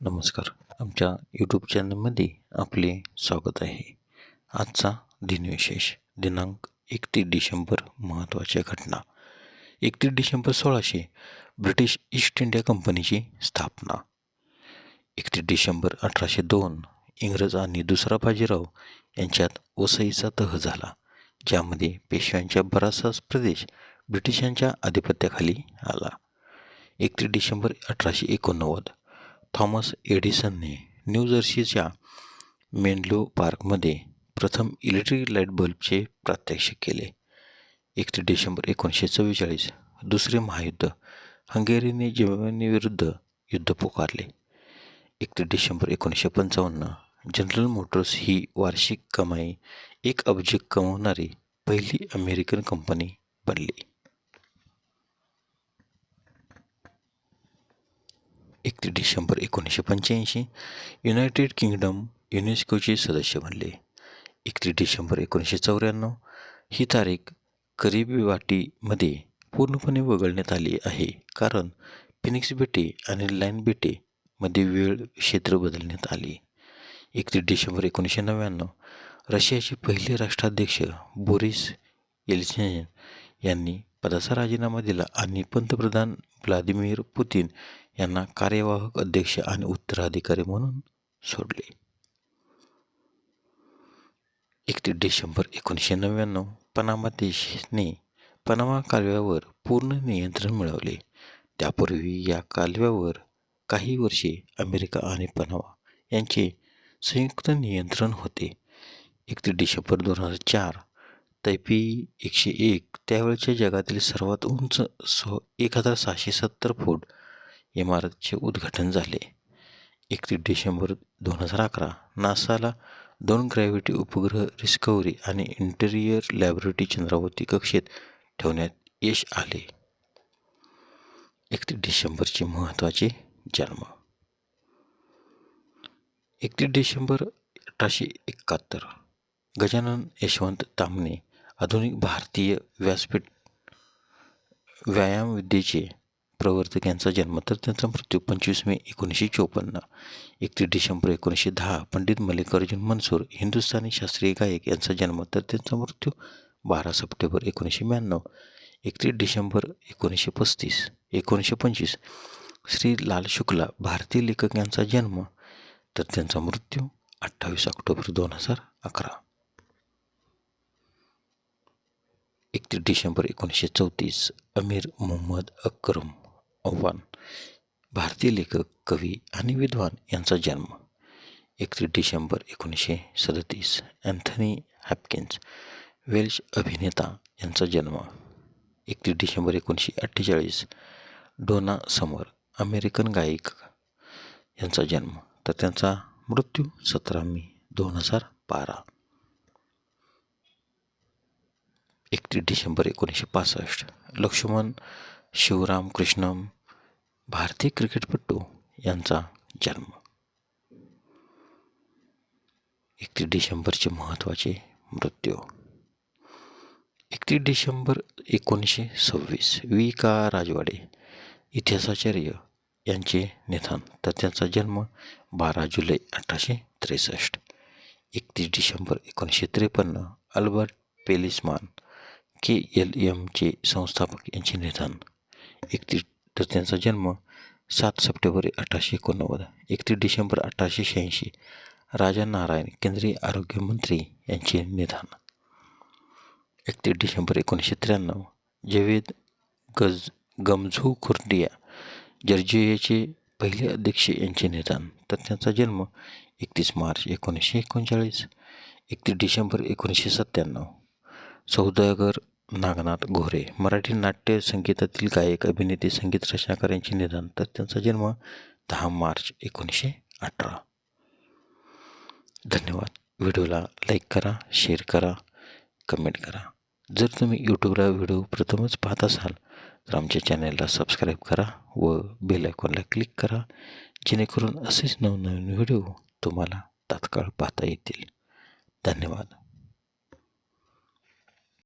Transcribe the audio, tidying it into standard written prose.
नमस्कार. आमच्या यूट्यूब चॅनलमध्ये आपले स्वागत आहे. आजचा दिनविशेष दिनांक 31 डिसेंबर. महत्त्वाच्या घटना. 31 डिसेंबर 1600 ब्रिटिश ईस्ट इंडिया कंपनीची स्थापना. 31 डिसेंबर 1802 इंग्रज आणि दुसरा बाजीराव यांच्यात वसईचा तह झाला, ज्यामध्ये पेशव्यांचा बराचसा प्रदेश ब्रिटिशांच्या आधिपत्याखाली आला. 31 डिसेंबर 1889 थॉमस एडिसनने न्यू जर्सीच्या मेनलो पार्कमध्ये प्रथम इलेक्ट्रिक लाईट बल्बचे प्रात्यक्षिक केले. 31 डिसेंबर 1944 दुसरे महायुद्ध. हंगेरीने जर्मनीविरुद्ध युद्ध पुकारले. 31 डिसेंबर 1955 जनरल मोटर्स ही वार्षिक कमाई 1 अब्ज कमवणारी पहिली अमेरिकन कंपनी बनली. 31 डिसेंबर 1985 युनायटेड किंगडम युनेस्कोचे सदस्य बनले. 31 डिसेंबर 1994 ही तारीख करिबी वाटीमध्ये पूर्णपणे वगळण्यात आली आहे, कारण फिनिक्स बेटे आणि लाईन बेटे मध्ये वेळ क्षेत्र बदलण्यात आली. 31 डिसेंबर 1999 रशियाचे पहिले राष्ट्राध्यक्ष बोरिस येल्त्सिन यांनी पदाचा राजीनामा दिला आणि पंतप्रधान व्लादिमीर पुतिन यांना कार्यवाहक अध्यक्ष आणि उत्तराधिकारी म्हणून सोडले. 31 डिसेंबर 1999 पनामा देशाने पनामा कालव्यावर पूर्ण नियंत्रण मिळवले. त्यापूर्वी या कालव्यावर काही वर्षे अमेरिका आणि पनामा यांचे संयुक्त नियंत्रण होते. 31 डिसेंबर 2004 तैपेई 101 त्यावेळच्या जगातील सर्वात उंच 1670 फूट इमारतीचे उद्घाटन झाले. 31 डिसेंबर 2011 नासाला 2 ग्रॅव्हिटी उपग्रह डिस्कव्हरी आणि इंटिरियर लॅबोरेटरी चंद्रावरती कक्षेत ठेवण्यात यश आले. 31 डिसेंबरचे महत्त्वाचे जन्म. 31 डिसेंबर 1871 गजानन यशवंत ताम्हणे आधुनिक भारतीय व्यायामविद्येचे प्रवर्तक यांचा जन्म, तर त्यांचा मृत्यू 25 मे 1954. 31 डिसेंबर 1910 पंडित मल्लिकार्जुन मनसूर हिंदुस्थानी शास्त्रीय गायक यांचा जन्म, तर त्यांचा मृत्यू 12 सप्टेंबर 1992. 31 डिसेंबर 1925 श्री लाल शुक्ला भारतीय लेखक यांचा जन्म, तर त्यांचा मृत्यू 28 ऑक्टोबर 2011. 31 डिसेंबर 1934 अमीर मुहम्मद अकरम अव्हान भारतीय लेखक, कवी आणि विद्वान यांचा जन्म. 31 डिसेंबर 1937 अँथनी हॉपकिन्स वेल्श अभिनेता यांचा जन्म. 31 डिसेंबर 1948 डोना समर अमेरिकन गायिका यांचा जन्म, तर त्यांचा मृत्यू 17 मे 2012. 31 डिसेंबर 1965 लक्ष्मण शिवराम कृष्णम भारतीय क्रिकेटपटू यांचा जन्म. 31 डिसेंबरचे महत्त्वाचे मृत्यू. 31 डिसेंबर 1926 वि. का. राजवाडे इतिहासाचार्य यांचे निधन, तर त्यांचा जन्म 12 जुलै 1863. 31 डिसेंबर 1953 अल्बर्ट पेलिसमान KLMचे संस्थापक यांचे निधन. तर त्यांचा जन्म 7 सप्टेंबर 1889. 31 डिसेंबर 1886 राजा नारायण केंद्रीय आरोग्य मंत्री यांचे निधन. 31 डिसेंबर 1993 जावेद गमझू खुर्दिया जॉर्जियाचे पहिले अध्यक्ष यांचे निधन, तर त्यांचा जन्म 31 मार्च 1939. 31 डिसेंबर 1997 सौदागर नागनाथ घोरे मराठी नाट्य संगीतातील गायक, अभिनेते, संगीत रचनाकार यांचे निधन, तर त्यांचा जन्म 10 मार्च 1918. धन्यवाद. व्हिडिओला लाईक करा, शेअर करा, कमेंट करा. जर तुम्ही यूट्यूबला व्हिडिओ प्रथमच पाहत असाल तर आमच्या चॅनलला सबस्क्राईब करा व बेल आयकॉनला क्लिक करा, जेणेकरून असेच नवनवीन व्हिडिओ तुम्हाला तात्काळ पाहता येतील. धन्यवाद.